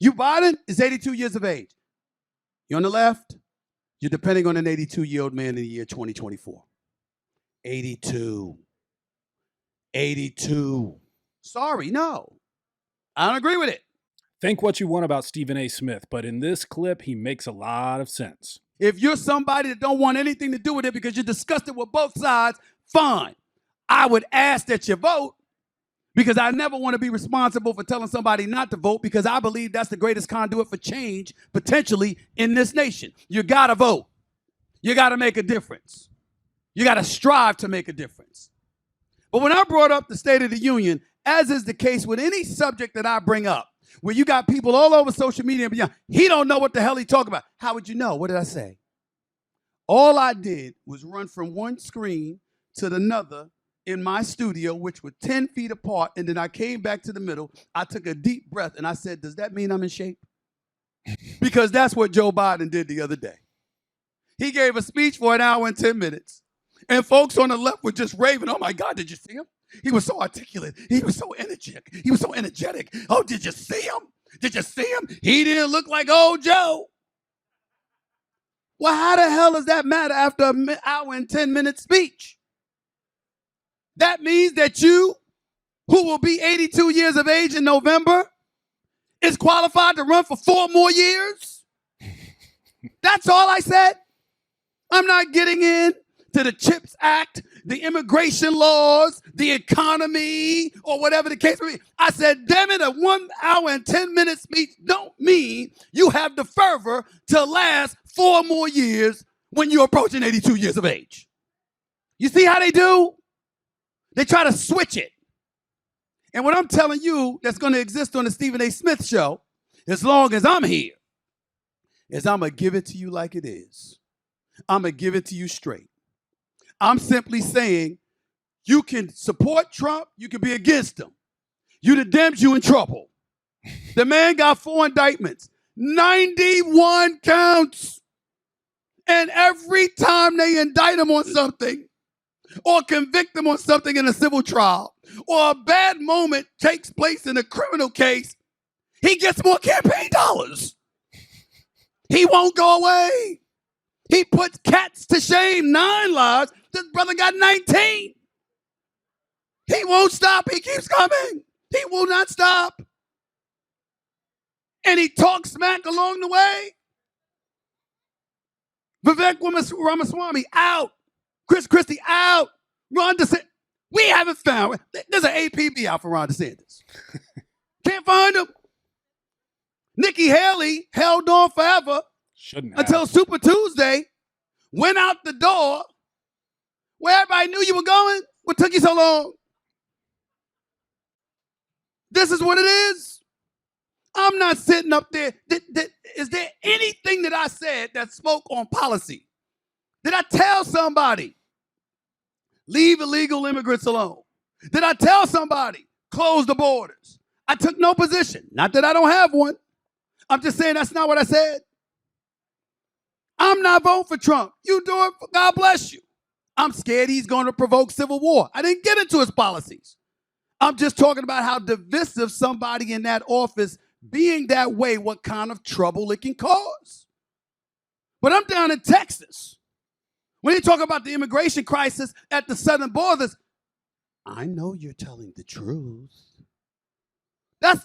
You Biden is 82 years of age. You're on the left, you're depending on an 82-year-old man in the year 2024. 82. 82. Sorry, no. I don't agree with it. Think what you want about Stephen A. Smith, but in this clip, he makes a lot of sense. If you're somebody that don't want anything to do with it because you're disgusted with both sides, fine. I would ask that you vote because I never want to be responsible for telling somebody not to vote because I believe that's the greatest conduit for change potentially in this nation. You got to vote. You got to make a difference. You got to strive to make a difference. But when I brought up the State of the Union, as is the case with any subject that I bring up, where you got people all over social media and beyond, he don't know what the hell he talking about. How would you know? What did I say? All I did was run from one screen to another in my studio, which were 10 feet apart, and then I came back to the middle. I took a deep breath, and I said, does that mean I'm in shape? Because that's what Joe Biden did the other day. He gave a speech for 1 hour and 10 minutes, and folks on the left were just raving, oh, my God, did you see him? He was so articulate. He was so energetic. He was so energetic. Oh, did you see him? Did you see him? He didn't look like old Joe. Well, how the hell does that matter after an hour and 10-minute speech? That means that you, who will be 82 years of age in November, is qualified to run for 4 more years? That's all I said. I'm not getting in to the CHIPS Act, the immigration laws, the economy, or whatever the case may be. I said, damn it, a 1 hour and 10-minute speech don't mean you have the fervor to last 4 more years when you're approaching 82 years of age. You see how they do? They try to switch it. And what I'm telling you that's going to exist on the Stephen A. Smith show, as long as I'm here, is I'm going to give it to you like it is. I'm going to give it to you straight. I'm simply saying you can support Trump, you can be against him. You the Dems, you in trouble. The man got 4 indictments, 91 counts. And every time they indict him on something or convict him on something in a civil trial or a bad moment takes place in a criminal case, he gets more campaign dollars. He won't go away. He puts cats to shame, 9 lives. This brother got 19. He won't stop. He keeps coming. He will not stop. And he talks smack along the way. Vivek Ramaswamy out. Chris Christie out. Ron DeSantis. We haven't found. There's an APB out for Ron DeSantis. Can't find him. Nikki Haley held on forever. Until Super Tuesday, went out the door where everybody knew you were going. What took you so long? This is what it is. I'm not sitting up there. Is there anything that I said that spoke on policy? Did I tell somebody, leave illegal immigrants alone? Did I tell somebody, close the borders? I took no position. Not that I don't have one. I'm just saying that's not what I said. I'm not voting for Trump. You do it, God bless you. I'm scared he's going to provoke civil war. I didn't get into his policies. I'm just talking about how divisive somebody in that office being that way, what kind of trouble it can cause. But I'm down in Texas. When you talk about the immigration crisis at the southern borders, I know you're telling the truth. That's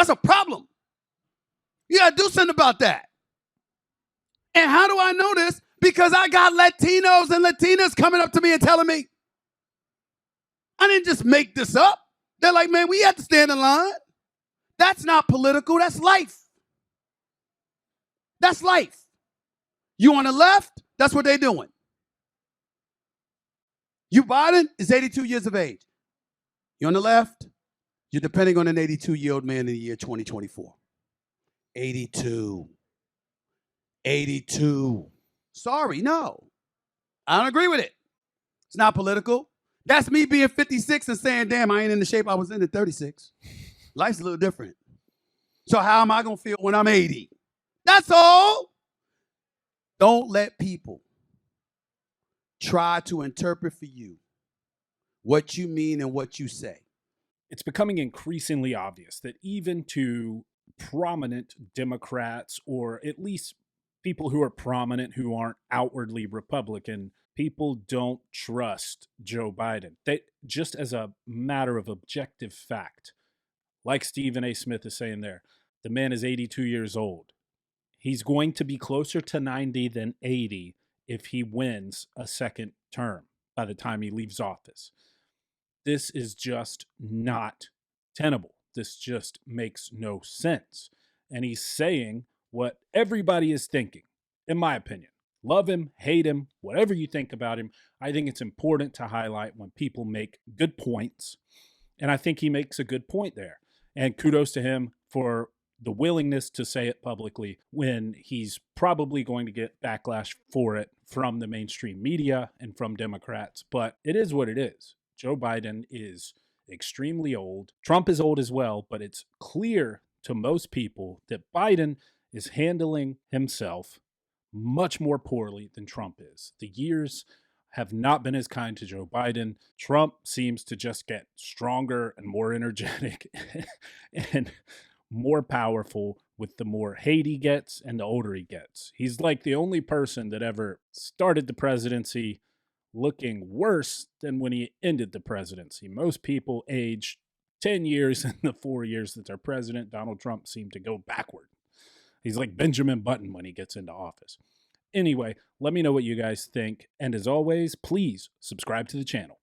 a problem. You got to do something about that. And how do I know this? Because I got Latinos and Latinas coming up to me and telling me. I didn't just make this up. They're like, man, we have to stand in line. That's not political. That's life. That's life. You on the left, that's what they're doing. You Biden is 82 years of age. You on the left, you're depending on an 82-year-old man in the year 2024. 82. 82. Sorry, no. I don't agree with it. It's not political. That's me being 56 and saying, damn, I ain't in the shape I was in at 36. Life's a little different. So how am I going to feel when I'm 80? That's all. Don't let people try to interpret for you what you mean and what you say. It's becoming increasingly obvious that even to prominent Democrats, or at least people who are prominent who aren't outwardly Republican, people don't trust Joe Biden. They, just as a matter of objective fact, like Stephen A. Smith is saying there, the man is 82 years old. He's going to be closer to 90 than 80 if he wins a second term by the time he leaves office. This is just not tenable. This just makes no sense. And he's saying what everybody is thinking, in my opinion. Love him, hate him, whatever you think about him. I think it's important to highlight when people make good points. And I think he makes a good point there. And kudos to him for the willingness to say it publicly when he's probably going to get backlash for it from the mainstream media and from Democrats. But it is what it is. Joe Biden is extremely old. Trump is old as well, but it's clear to most people that Biden is handling himself much more poorly than Trump is. The years have not been as kind to Joe Biden. Trump seems to just get stronger and more energetic and more powerful with the more hate he gets and the older he gets. He's like the only person that ever started the presidency looking worse than when he ended the presidency. Most people age 10 years in the 4 years that they're president. Donald Trump seemed to go backward. He's like Benjamin Button when he gets into office. Anyway, let me know what you guys think. And as always, please subscribe to the channel.